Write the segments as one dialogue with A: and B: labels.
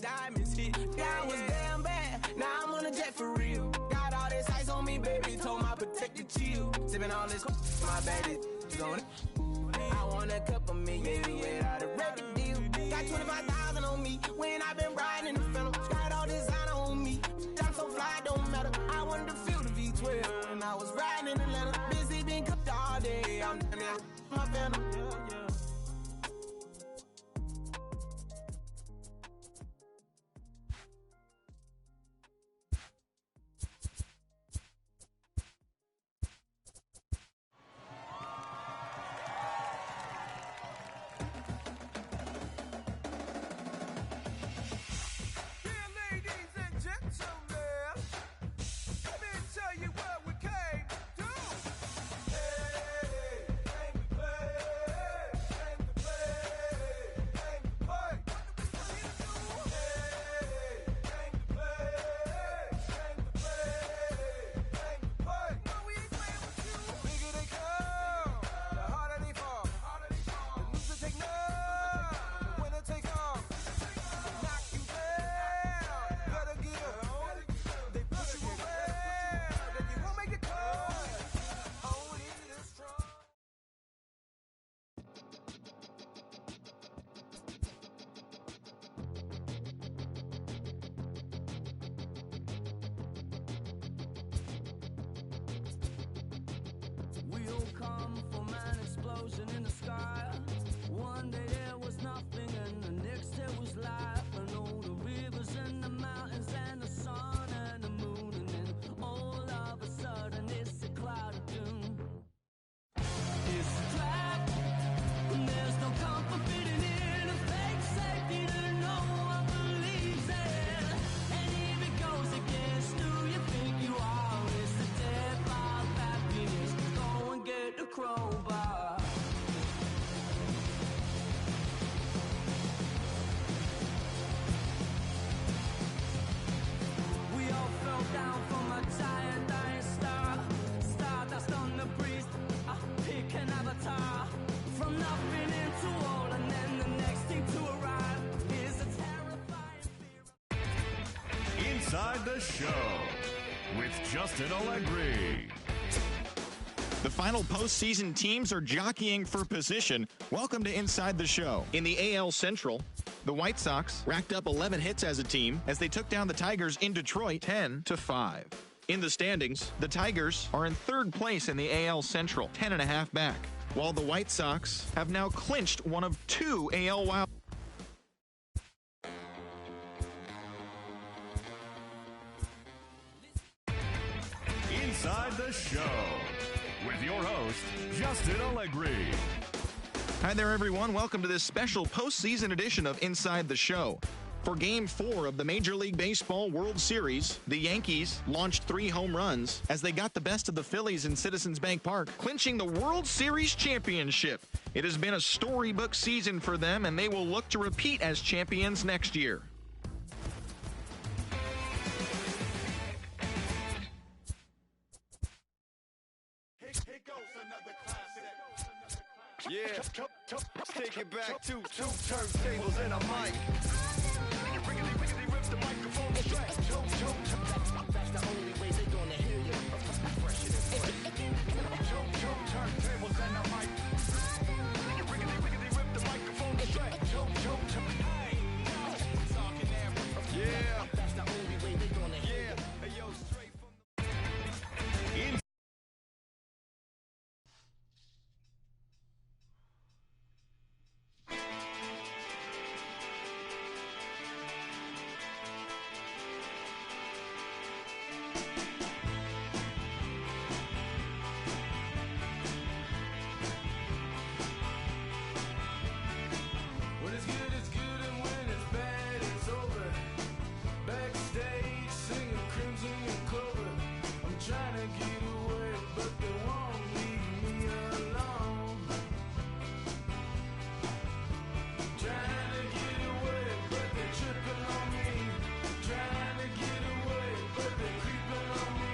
A: diamonds hit. Yeah, I was damn bad, now I'm on a jet for real. Got all this ice on me, baby, told my protector chill. Sipping all this, my baby, going. I want a couple million without a record deal. Got 25,000 on me when I been riding in the Phantom. Got all designer on me, I'm so fly, don't matter. I wanted to feel the V12 when I was riding in Atlanta. Busy been cooked all day, I'm damn near my Phantom.
B: In the sky, one day there was nothing, and the next there was life, and all the rivers and the mountains and the sun and the moon, and then all of a sudden it's a cloud of doom. It's a trap, and there's no comfort fitting in a fake safety that no one believes in, and if it goes against who you think you are, it's the death of happiness. Go and get the crowbar. Down from a giant dying star, stardust on the breeze, pick an avatar, from nothing into all, and then the next thing to arrive is a terrifying fear.
C: Inside the Show with Justin Allegri.
D: The final postseason teams are jockeying for position. Welcome to Inside the Show. In the AL Central, the White Sox racked up 11 hits as a team as they took down the Tigers in Detroit 10-5. In the standings, the Tigers are in third place in the AL Central, 10.5 back, while the White Sox have now clinched one of two AL wild.
C: Inside the Show with your host, Justin Allegri.
D: Hi there, everyone. Welcome to this special postseason edition of Inside the Show. For Game 4 of the Major League Baseball World Series, the Yankees launched 3 home runs as they got the best of the Phillies in Citizens Bank Park, clinching the World Series championship. It has been a storybook season for them, and they will look to repeat as champions next year.
E: Yeah, let's take it back to 2 turntables and a mic. Riggedy rip the microphone straight. That's the only way they gonna hear you. Fresher than fresh. 2 turntables and a mic. Riggedy rip the microphone straight. Yeah, that's the only way they gonna hear you. Hey yo, straight from the Trying to get away, but they're creeping on me.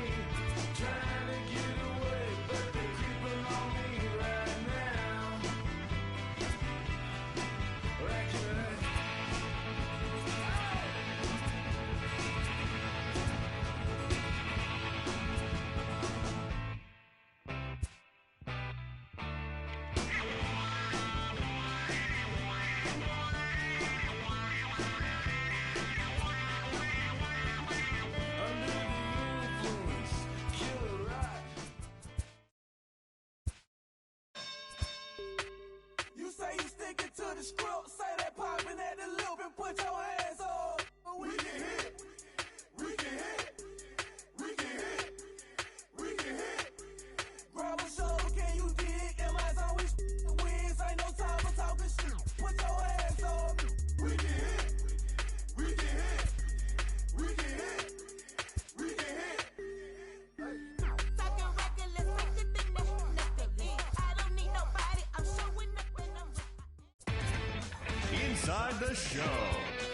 C: Inside the Show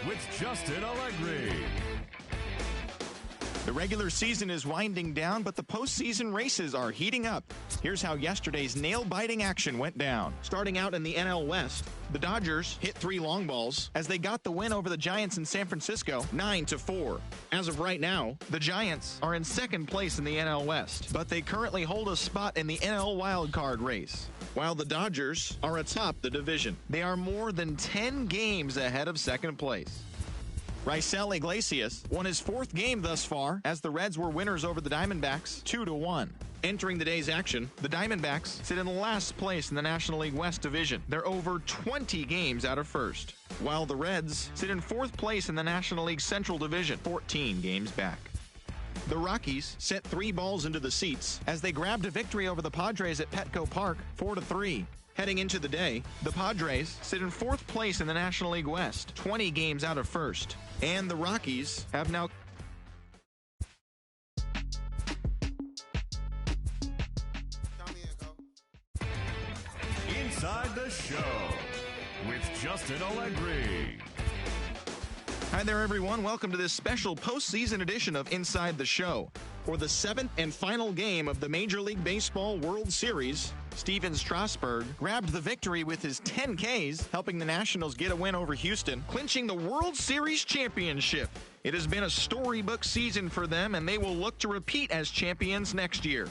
C: with Justin Allegri.
D: The regular season is winding down, but the postseason races are heating up. Here's how yesterday's nail-biting action went down. Starting out in the NL West, the Dodgers hit 3 long balls as they got the win over the Giants in San Francisco, 9-4. As of right now, the Giants are in second place in the NL West, but they currently hold a spot in the NL wildcard race, while the Dodgers are atop the division. They are more than 10 games ahead of second place. Raisel Iglesias won his 4th game thus far as the Reds were winners over the Diamondbacks 2-1. Entering the day's action, the Diamondbacks sit in last place in the National League West Division. They're over 20 games out of first, while the Reds sit in 4th place in the National League Central Division, 14 games back. The Rockies sent 3 balls into the seats as they grabbed a victory over the Padres at Petco Park, 4-3. Heading into the day, the Padres sit in 4th place in the National League West, 20 games out of first. And the Rockies have now...
C: Inside the Show with Justin Allegri.
D: Hi there, everyone. Welcome to this special postseason edition of Inside the Show. For the 7th and final game of the Major League Baseball World Series, Steven Strasburg grabbed the victory with his 10 Ks, helping the Nationals get a win over Houston, clinching the World Series championship. It has been a storybook season for them, and they will look to repeat as champions next year.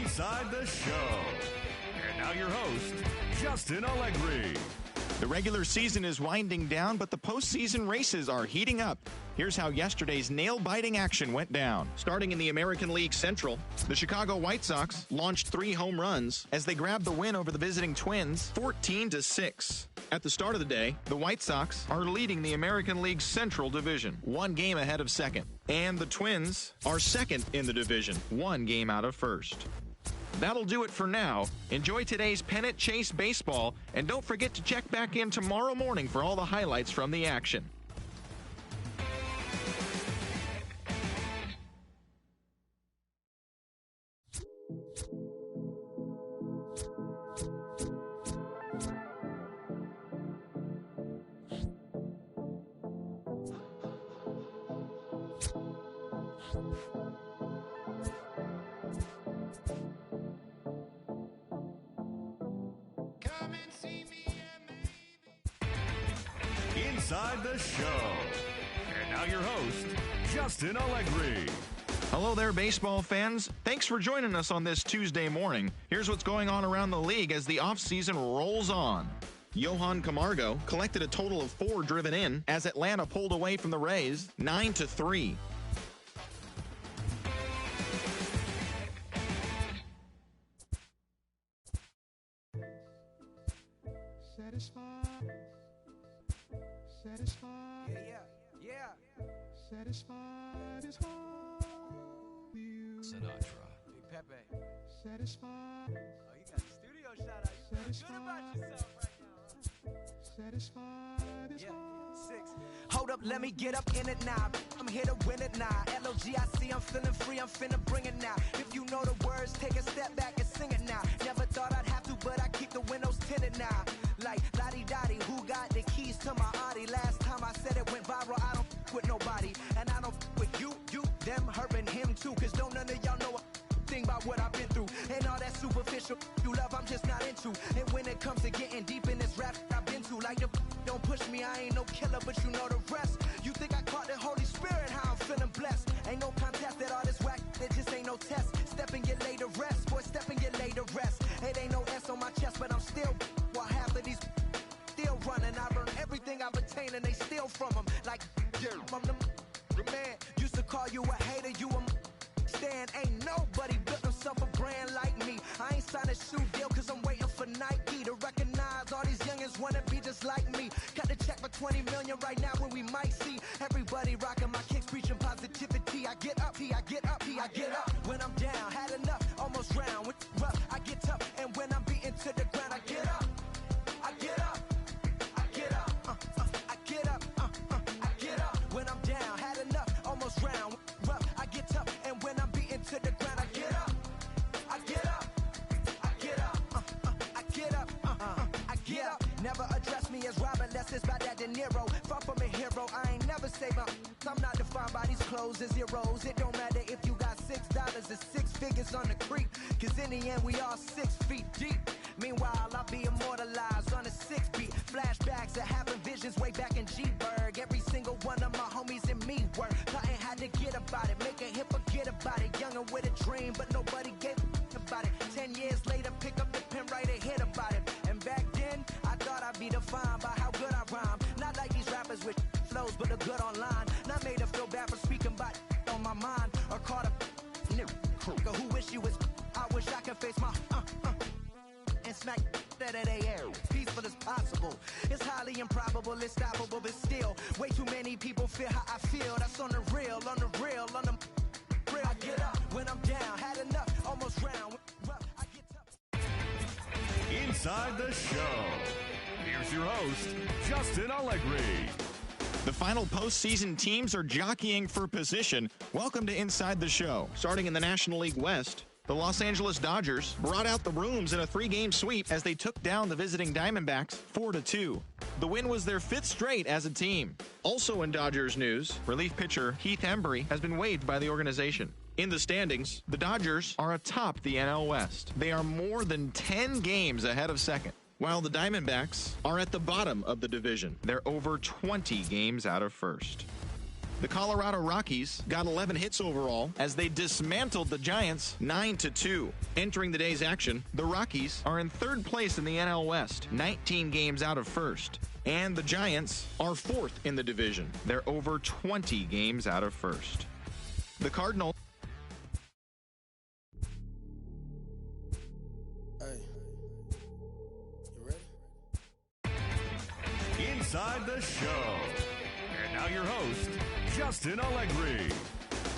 C: Inside the Show. And now your host, Justin Allegri.
D: The regular season is winding down, but the postseason races are heating up. Here's how yesterday's nail-biting action went down. Starting in the American League Central, the Chicago White Sox launched 3 home runs as they grabbed the win over the visiting Twins, 14-6. At the start of the day, the White Sox are leading the American League Central Division, 1 game ahead of second. And the Twins are second in the division, 1 game out of first. That'll do it for now. Enjoy today's pennant chase baseball, and don't forget to check back in tomorrow morning for all the highlights from the action.
C: Inside the Show. And now your host, Justin Allegri.
D: Hello there, baseball fans. Thanks for joining us on this Tuesday morning. Here's what's going on around the league as the offseason rolls on. Johan Camargo collected a total of 4 driven in as Atlanta pulled away from the Rays 9-3.
A: Satisfied is all you.
F: Sinatra.
A: Big Pepe. Satisfied. Oh, you got the studio shot out. You feel good about yourself right now, huh? Satisfied is all. 6. Hold up, let me get up in it now. I'm here to win it now. LOGIC, I'm feeling free, I'm finna bring it now. If you know the words, take a step back and sing it now. Never thought I'd have to, but I keep the windows tinted now. Like, lottie-dottie, who got the keys to my Audi? Last time I said it went viral, I don't with nobody. And I don't with you, them, her, and him too. Cause don't none of y'all know a thing about what I've been through. And all that superficial you love, I'm just not into. And when it comes to getting deep in this rap I've been to, like the don't push me, I ain't no killer, but you know the rest. You think I caught the Holy Spirit, how I'm feeling blessed. Ain't no contest that all this whack, it just ain't no test. Step and get laid to rest, boy, step and get laid to rest. It ain't no S on my chest, but I'm still, while half of these still running. I've earned everything I've attained and they steal from them. Like, I'm the man, used to call you a hater, you a stand. Ain't nobody built himself a brand like me. I ain't signed a shoe deal cause I'm waiting for Nike to recognize all these youngins wanna be just like me. Cut the check for 20 million right now when we might see everybody rocking my kicks, preaching positivity. I get up, I get up, I get up. When I'm down, had enough, almost drowned. When rough, I get tough, and when I'm beaten to the ground, I get up, I get up, I get up, I get up, I get up. When I'm down, had enough, almost drowned. Rough, I get tough, and when I'm beaten to the ground, I get up, I get up, I get up, I get up, I get up. Never address me as Robert unless it's by that De Niro. Far from a hero, I ain't never say my. I'm not defined by these clothes and zeros. It don't matter if you got $6 or 6 figures on the creek. Cause in the end, we all 6 feet deep. Meanwhile, I'll be immortalized on a 6 beat. Flashbacks of having visions way back in G-Berg. Every single one of my homies and me work. Nothing had to get about it, make a hit, forget about it. Younger with a dream, but nobody gave about it. 10 years later, pick up the pen, write a hit about it. And back then, I thought I'd be defined by how good I rhyme. Not like these rappers with flows, but the good online. Not made to feel bad for speaking about on my mind. Or caught a nigga who wish you was. I wish I could face my and smack that at air. Peaceful as possible. It's highly improbable, it's stoppable, but still, way too many people feel how I feel. That's on the real, on the real, on the real. I get up when I'm down, had enough, almost round. I get up.
C: Inside the show. Here's your host, Justin Allegri.
D: The final postseason teams are jockeying for position. Welcome to Inside the Show. Starting in the National League West, the Los Angeles Dodgers brought out the rooms in a 3-game sweep as they took down the visiting Diamondbacks 4-2. The win was their 5th straight as a team. Also in Dodgers news, relief pitcher Heath Hembree has been waived by the organization. In the standings, the Dodgers are atop the NL West. They are more than 10 games ahead of second, while the Diamondbacks are at the bottom of the division. They're over 20 games out of first. The Colorado Rockies got 11 hits overall as they dismantled the Giants 9-2. Entering the day's action, the Rockies are in 3rd place in the NL West, 19 games out of first. And the Giants are 4th in the division. They're over 20 games out of first. The Cardinals.
E: Hey, you ready?
C: Inside the show. And now your host, Justin Allegri.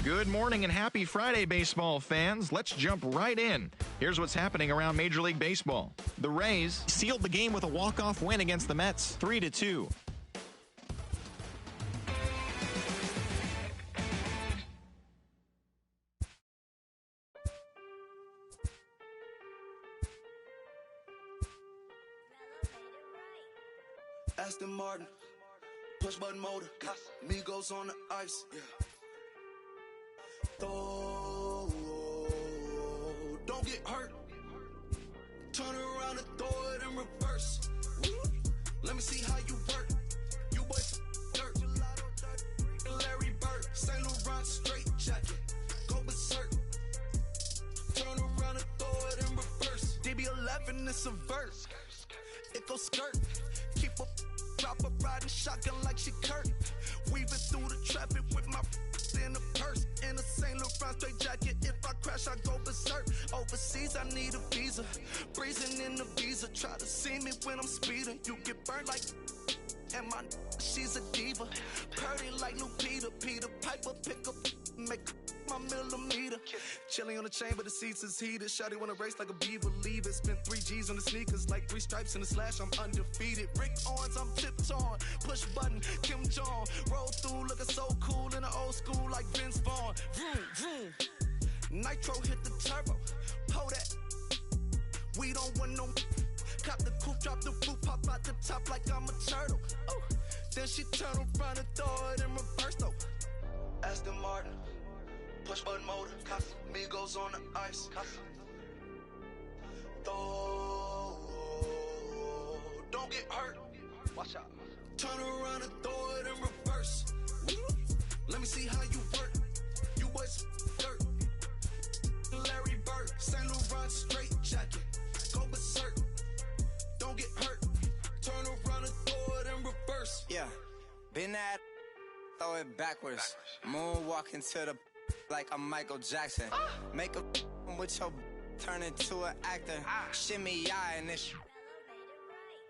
D: Good morning and happy Friday, baseball fans. Let's jump right in. Here's what's happening around Major League Baseball. The Rays sealed the game with a walk-off win against the Mets, 3-2.
G: Aston Martin, push button motor, Migos on the ice, yeah. Don't get hurt. Turn around and throw it in reverse. Let me see how you work. You boys dirt. Larry Bird, Saint Laurent straight jacket. Go it's a verse. It goes skirt. Keep a drop a riding shotgun like she Kurt. Weaving through the traffic with my in a purse. In a St. Laurent straight jacket. If I crash, I go berserk. Overseas, I need a visa. Breezing in the visa. Try to see me when I'm speeding. You get burned like. And my she's a diva. Purdy like new Peter. Peter Piper pick up. Make my millimeter. Chilling on the chain, but the seats is heated. Shawty wanna race like a beaver. Leave it. Spent 3 G's on the sneakers. Like 3 stripes in the slash. I'm undefeated. Rick Owens, I'm tiptoeing. Push button, Kim Jong. Roll through, looking so cool in the old school like Vince Vaughn. Vroom, vroom. Nitro hit the turbo. Pull that. We don't want no. Cop the coupe, drop the roof, pop out the top like I'm a turtle. Oh. Then she turn around and throw it in reverse though. Aston Martin, push button motor, Migos on the ice. Don't get hurt. Watch out. Turn around and throw it in reverse. Let me see how you work. You was dirt. Larry Bird, St. Laurent straight jacket. Go berserk. Don't get hurt. Turn around and throw it in reverse.
F: Yeah, been at, throw it backwards. Moonwalking to the like I'm Michael Jackson. Make a with your turn into an actor. Shimmy eye and this.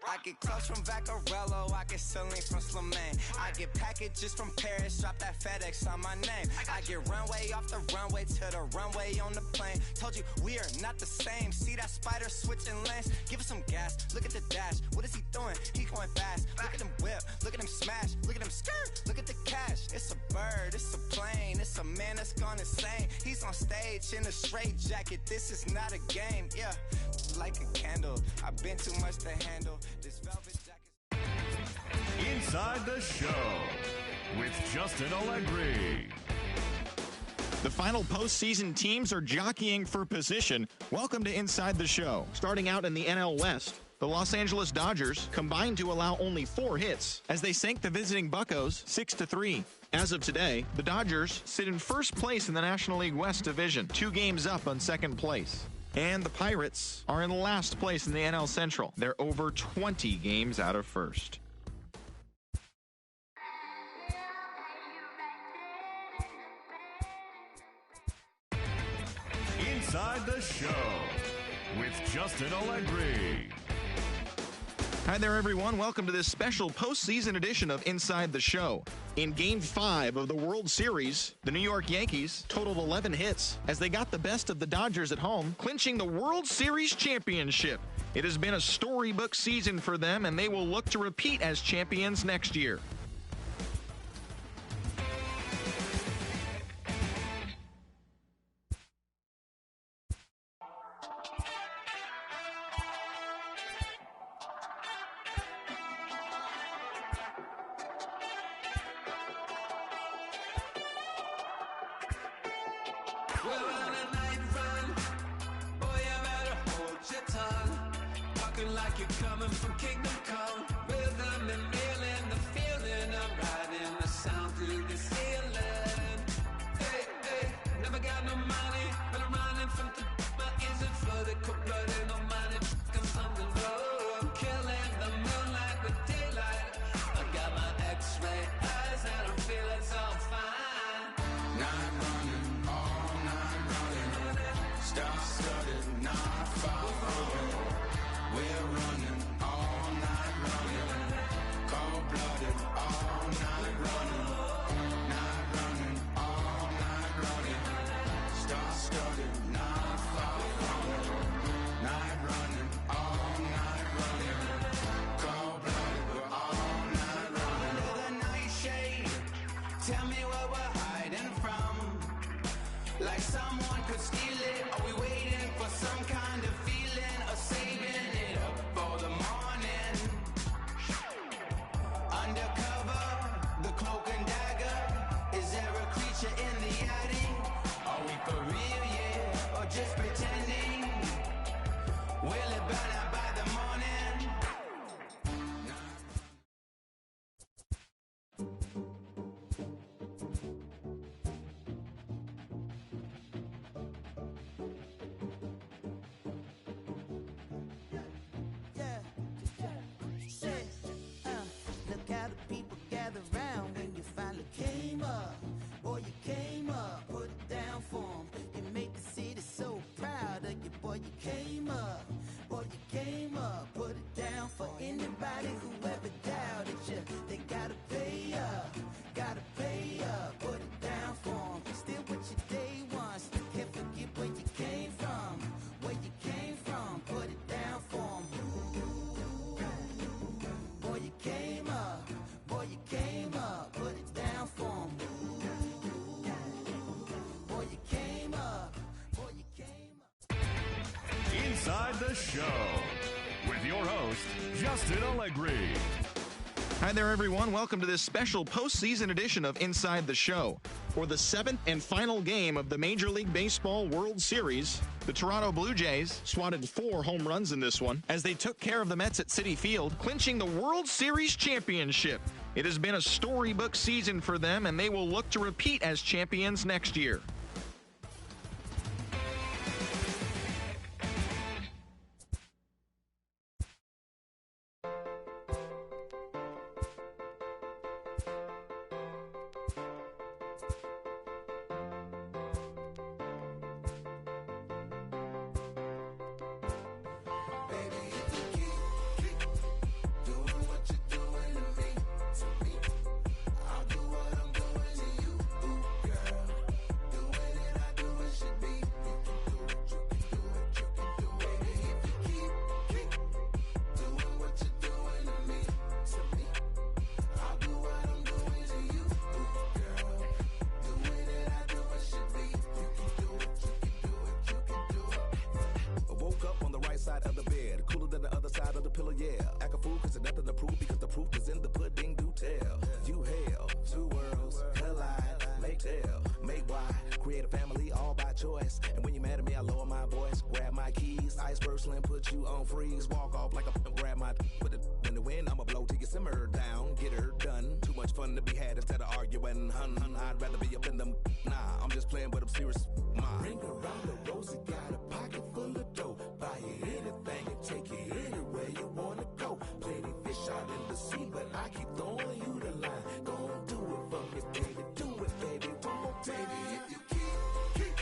F: I get clothes from Vaccarello, I get Celine from Slimane. I get packages from Paris, drop that FedEx on my name. I get runway off the runway to the runway on the plane. Told you we are not the same. See that spider switching lanes? Give us some gas, look at the dash. What is he doing? He going fast. Look at him whip, look at him smash, look at him skirt, look at the cash. It's a bird, it's a plane, it's a man that's gone insane. He's on stage in a straight jacket, this is not a game, yeah. Like a candle, I've been too much to handle. This velvet jacket.
C: Inside the Show with Justin Allegri.
D: The final postseason teams are jockeying for position. Welcome to Inside the Show. Starting out in the NL West, the Los Angeles Dodgers combined to allow only 4 hits as they sank the visiting Buccos 6-3. As of today, the Dodgers sit in first place in the National League West Division, 2 games up on second place. And the Pirates are in last place in the NL Central. They're over 20 games out of first.
C: Inside the Show with Justin Allegri.
D: Hi there, everyone. Welcome to this special postseason edition of Inside the Show. In Game 5 of the World Series, the New York Yankees totaled 11 hits as they got the best of the Dodgers at home, clinching the World Series championship. It has been a storybook season for them, and they will look to repeat as champions next year.
A: We're on a night run. Boy, you better hold your tongue. Talking like you're coming from Kingdom Come. Rhythm and reeling, the feeling of riding the sound through the ceiling. Hey, hey, never got no money, but I'm running from my ears and flooded, cold blooded, no money, comes on the road. Killing the moonlight with daylight. I got my X-ray eyes and I'm feeling so fine. Night running, all night running. Star-studded, not far from. We're running all night running. Cold-blooded, all night running. Night running, all night running. Star-studded, not far from. Night running, all night running. Cold-blooded, we're all night running. Under the nightshade, tell me what we're hiding from. Like someone could steal it. Are we waiting for some kind of feeling or saving it up for the morning? Undercover, the cloak and dagger. Is there a creature in the attic? Are we for real, yeah? Or just pretending? Will it burn out by the morning?
H: how the people gather round when you finally came up. Boy, you came up, put it down for 'em. You made the city so proud of you. Boy, you came up. Boy, you came up, put it down for anybody who ever doubted you. They gotta pay up, put it down for 'em. Still with your day one, still can't forget where you came from. Where you came from, put it down for 'em. Boy, you came up, put it down for 'em. Boy, you came up,
C: Inside the Show with your host, Justin Allegri.
D: Hi there, everyone. Welcome to this special postseason edition of Inside the Show. For the 7th and final game of the Major League Baseball World Series, the Toronto Blue Jays swatted 4 home runs in this one as they took care of the Mets at Citi Field, clinching the World Series championship. It has been a storybook season for them, and they will look to repeat as champions next year.
G: Side of the bed, cooler than the other side of the pillow, yeah. Act a fool cause there's nothing to prove because the proof is in the pudding, do tell. You hell, 2 worlds collide, make tell, make wide, create a family all by choice. And when you're mad at me, I lower my voice, grab my keys, iceberg slim, put you on freeze, walk off like a grab my, put it in the wind, I'ma blow till you simmer down, get her done. Too much fun to be had instead of arguing, hun, I'd rather be up in them, nah, I'm just playing with them serious, Ring around the rosy, got a pocket full of dough, buy you anything and take you anywhere you wanna go. Plenty fish out in the sea, but I keep throwing you the line. Gon' do it for me, baby. Do it, baby. One more time. Baby, if you keep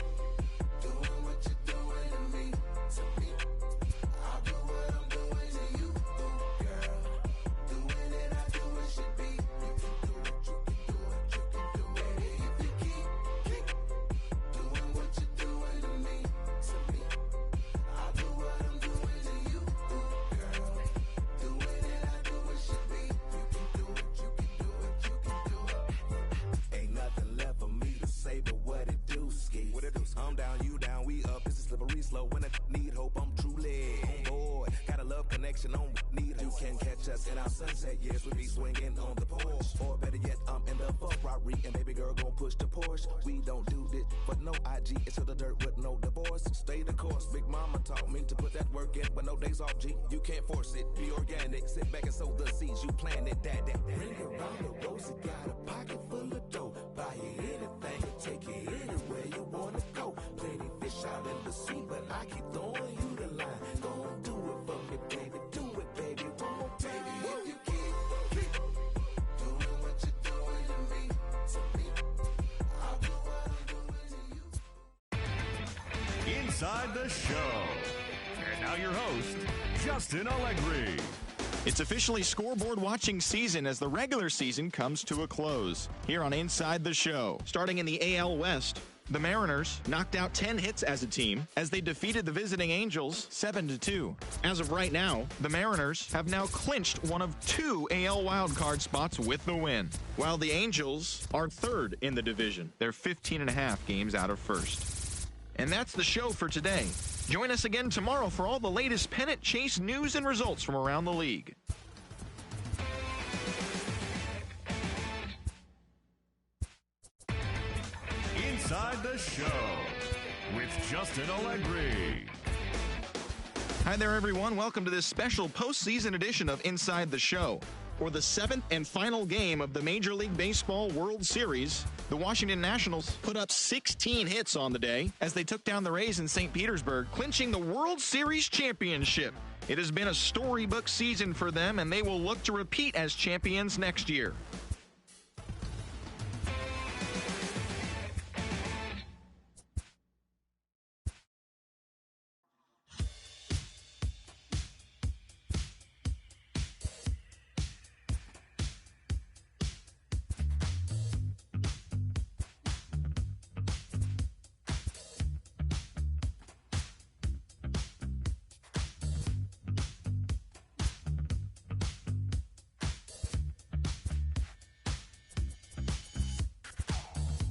G: doing what you're doing to me, I'll do what I'm doing to you, girl. Doing it, I do it should be. You can do it, you can do it, you can do it. Baby, if you keep doing what you're doing to me, I'll do what I'm doing to you, girl. Doing it, I do it should be. You can do it, you can do it, you can do it. Ain't nothing left for me to say but what it do, ski. What it do? I'm down, you down, we up. It's a slippery slow. When I need hope, I'm truly on board. Got a love connection on need. You can catch us in our sunset years. We be swinging on the porch, or better yet, I'm in the Ferrari and baby girl gon' push the Porsche. We don't do this for no IG. It's to the dirt with no divorce. Stay the course. Big mama taught me to put that work in, but no days off. G, you can't force it. Be organic. Sit back and sow the seeds. You planted that. Ring around the rosy, got a pocket full of dough. Buy you anything and take you anywhere you wanna go. Plenty fish out in the sea, but I keep throwing you the line. Gon' do it for me, baby. Do it, baby. One more time. If you keep doing what you're doing to me, I'll do what I'm doing to you.
C: Inside the Show. And now your host, Justin Allegri.
D: It's officially scoreboard watching season as the regular season comes to a close. Here on Inside the Show, starting in the AL West, the Mariners knocked out 10 hits as a team as they defeated the visiting Angels 7-2. As of right now, the Mariners have now clinched one of 2 AL wildcard spots with the win, while the Angels are 3rd in the division. They're 15.5 games out of first. And that's the show for today. Join us again tomorrow for all the latest pennant chase news and results from around the league.
C: Inside the Show with Justin Allegri.
D: Hi there, everyone. Welcome to this special postseason edition of Inside the Show. For the 7th and final game of the Major League Baseball World Series, the Washington Nationals put up 16 hits on the day as they took down the Rays in St. Petersburg, clinching the World Series championship. It has been a storybook season for them, and they will look to repeat as champions next year.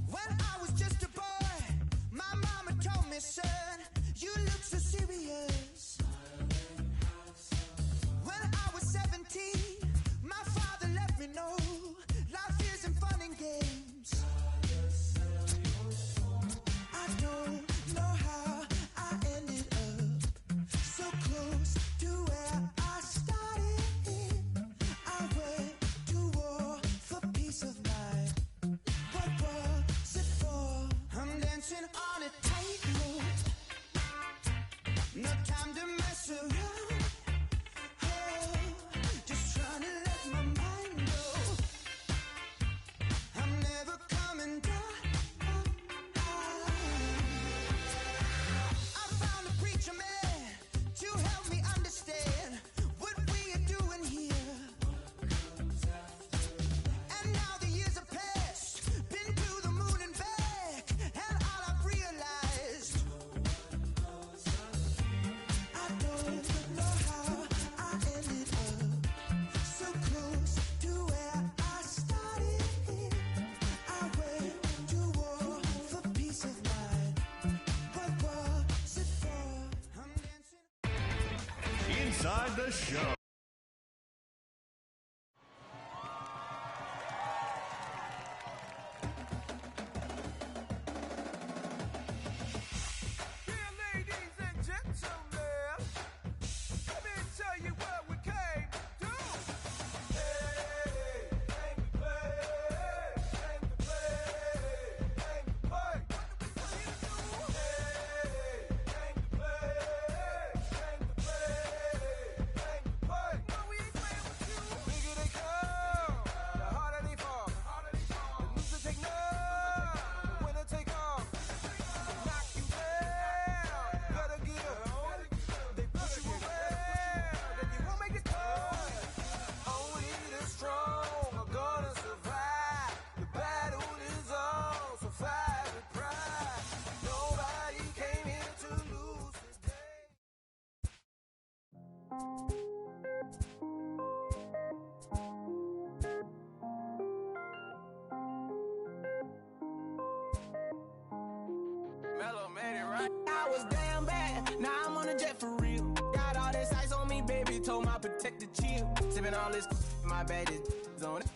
H: When I was just a boy, my mama told me, son, you look so serious. When I was 17, my father let me know life isn't fun and games. I don't know how I ended up so close to where I started. I went to war for peace of mind. What was it for? I'm dancing on a tightrope. No time to mess around. Oh, just trying to let my mind go. I'm never coming down. I found a preacher man to help me understand what we are doing here. And now the years have passed, been to the moon and back, and all I've realized, I don't know how I ended up so close to where I started. I went to war for peace of mind. What was it for? I'm dancing.
C: Inside the Show.
E: Yeah, ladies and gentlemen, let me tell you what we came to do. Hey, came to play, came to play, came to play. What do we do? Hey, came to play, came to play, came to play. No, we ain't playing with you. The bigger they come, the harder they fall. The loser take none, the winner take all. Knock you down, better get up. They push you around, then you won't make it tough. Only the strong are gonna survive. The battle is on, so fight with pride. Nobody came here to lose today. Mellow made it right.
A: I was damn bad, now I'm on a jet for real. Got all this ice on me, baby, told my protector chill. Sipping all this, my bad is on it.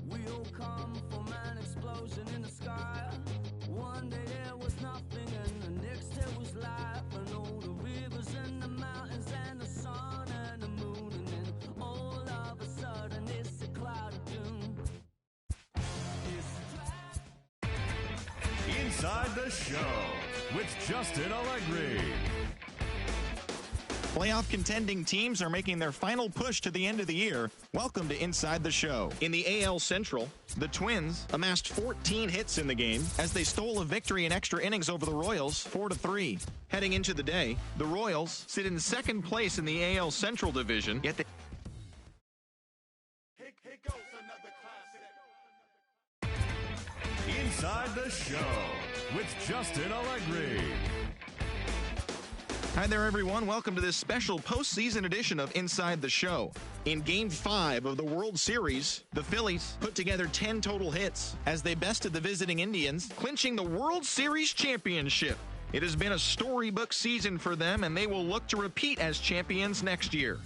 B: We all come from an explosion in the sky. One day there was nothing, and the next there was life. And all the rivers and the mountains and the sun and the moon. And then all of a sudden it's a cloud of doom.
C: Inside the Show with Justin Allegri.
D: Playoff contending teams are making their final push to the end of the year. Welcome to Inside the Show. In the AL Central, the Twins amassed 14 hits in the game as they stole a victory in extra innings over the Royals 4-3. Heading into the day, the Royals sit in second place in the AL Central division, yet they
E: Here goes another classic.
C: Inside the Show with Justin Allegri.
D: Hi there, everyone. Welcome to this special postseason edition of Inside the Show. In Game 5 of the World Series, the Phillies put together 10 total hits as they bested the visiting Indians, clinching the World Series championship. It has been a storybook season for them, and they will look to repeat as champions next year.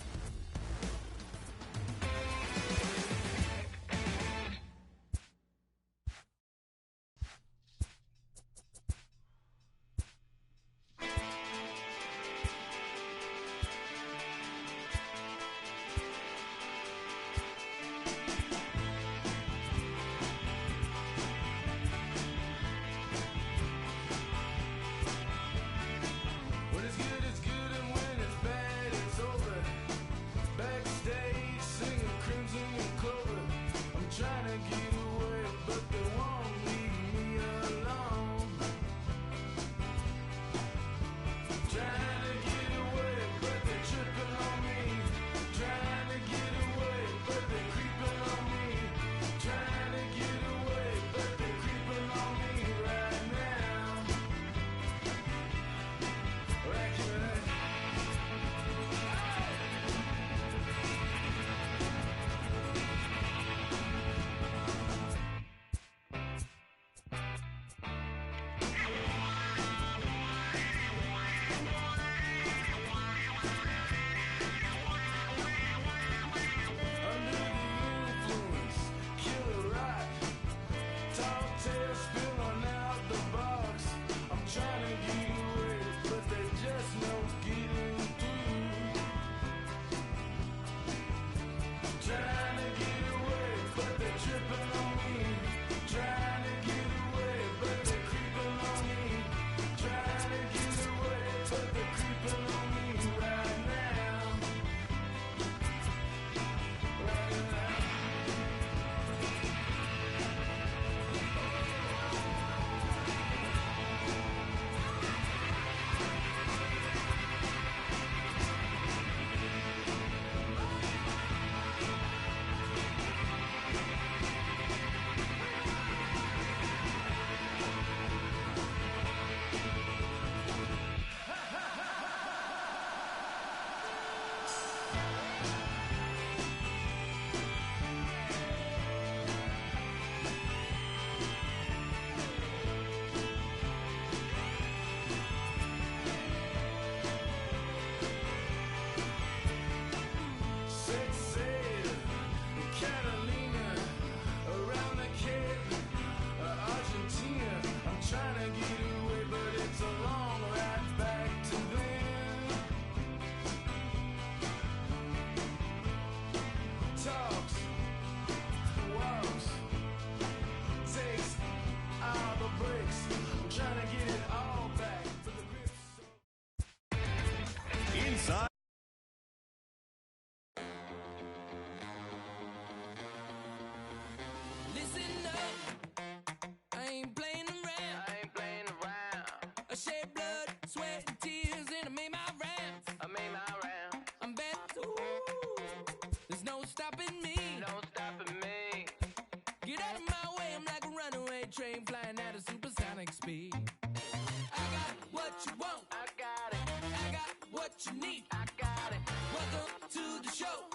A: came flying at a supersonic speed. I got what you want. I got it. I got what you need. I got it. Welcome to the show.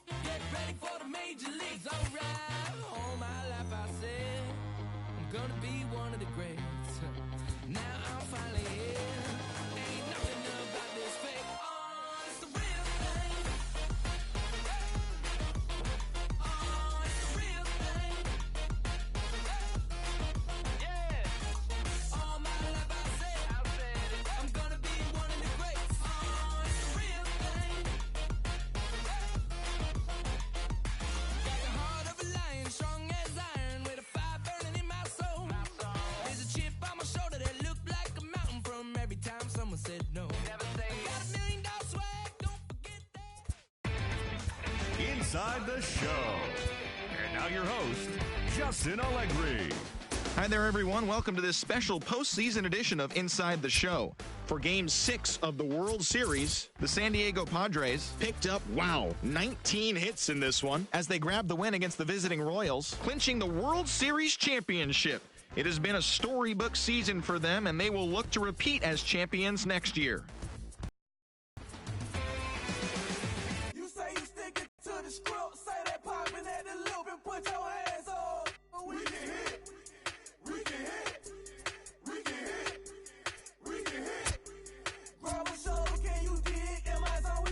A: Get ready for the major leagues. Alright. All my life I said I'm gonna be one of the greats. Now I'm finally here. Ain't nothing about this fake. Oh, it's the real thing. Oh, it's the real thing. Yeah. All my life I said it. I'm gonna be one of the greats. Oh, it's the real thing. Got the heart of a lion, strong as iron, with a fire burning in my soul. There's a chip on my shoulder that looked like a mountain from every time someone said no. Never say I got $1 million swag, don't forget that.
C: Inside the show. And now your host, Justin Allegri.
D: Hi there, everyone. Welcome to this special postseason edition of Inside the Show. For Game 6 of the World Series, the San Diego Padres picked up, 19 hits in this one as they grabbed the win against the visiting Royals, clinching the World Series championship. It has been a storybook season for them, and they will look to repeat as champions next year.
A: You say you sticking to the script, say that popping at the loop and put your hands up. We can hit, we can hit, we can hit, we can hit. Grab a shoulder, can you dig? Am I so we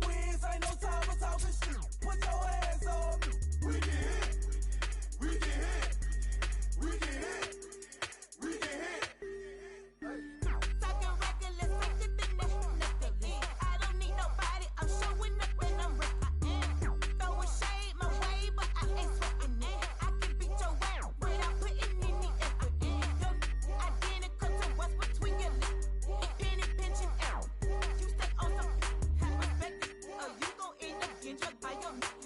A: wins? Ain't no time for talking shit. Put your hands up. We can hit, we can hit, we can hit, we can hit.
I: Talking reckless, take it the next league. I don't need nobody, I'm showing up and I'm ready. Throwing shade my way, but I ain't sweating it. I can beat your ass without putting any effort in. Your identical to what's between your lips. Penny pinching out. You stay on some have respect, or you gon' end up getting jumped by your neck.